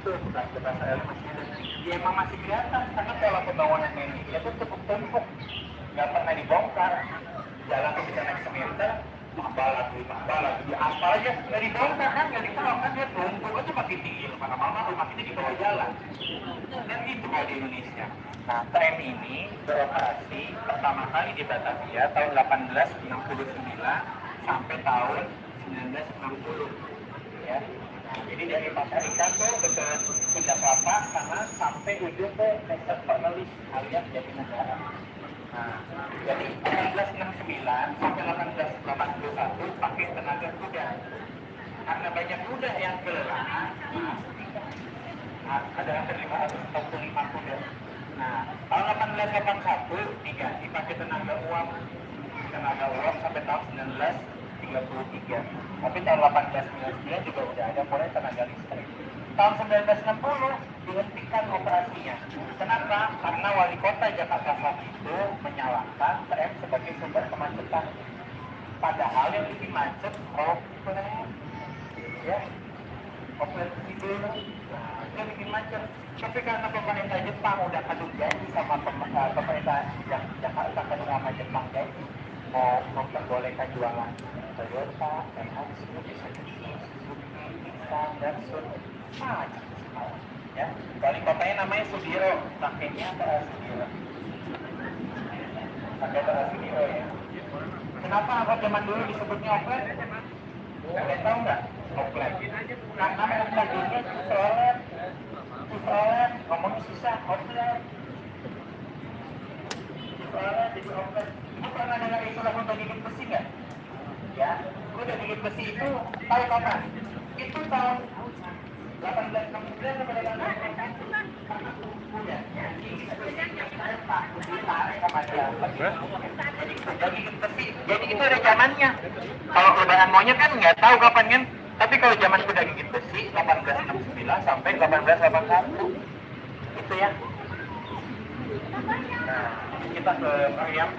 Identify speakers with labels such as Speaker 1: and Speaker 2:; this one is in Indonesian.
Speaker 1: itu bekas rel masih ada. Ya emang masih kelihatan karena kalau pembangunan ini itu tumpuk-tumpuk, nggak pernah dibongkar. Jalan tuh bisa naik sementer, tambah lagi, aspal aja nggak dibongkar kan, nggak dikeluar kan, dia tumpuk aja makin tinggi, lama-lama rumah kita di bawah jalan. Dan itu kalau di Indonesia. Nah, tram ini beroperasi pertama kali di Batavia tahun 1869 sampai tahun 1960. Ya. Nah, jadi dari Pasar Ikan tuh ke Sunda Kelapa sana sampai ujung ke Desa Pernelis alias Jatinegara. Nah, jadi 1869 sampai 1881 pakai tenaga kuda. Karena banyak kuda yang kelelahan, ada hampir 545 kuda. Nah, tahun 1881 diganti pakai tenaga uap sampai tahun 1933. Tapi tahun 1899 juga udah ada mulai tenaga listrik. Tahun 1960 dihentikan operasinya. Kenapa? Karena wali kota Jakarta saat itu menyalahkan tram sebagai sumber kemacetan. Padahal yang bikin macet oplet, ya, oplet itu, nah, itu bikin macet. Tapi karena pemerintah Jepang udah kadung janji sama pemerintah Jakarta kadung sama Jepang janji mau memperbolehkan jualan Toyota, Daihatsu, Mitsubishi, Suzuki, Nissan, Datsun, macet semua. Ya, wali kotanya namanya Sudiro, pakainya Sudiro. Pakai Sudiro ya. Kenapa angkot zaman dulu disebutnya oplet? Kalian tahu nggak? Oplet. Karena merek dagingnya Chevrolet, ngomongnya susah, oplet. Chevrolet jadi oplet. Lu pernah dengar istilah udah gigit besi nggak? Ya, udah gigit besi itu tahu kapan? Itu tahun 1869 sampai 1869. Jadi itu ada zamannya. Kalau lebaran monyet kan nggak tahu kapan kan. Tapi kalau zaman kuda gigit besi 1869 sampai 1881 itu ya. Nah, kita ke Mariam.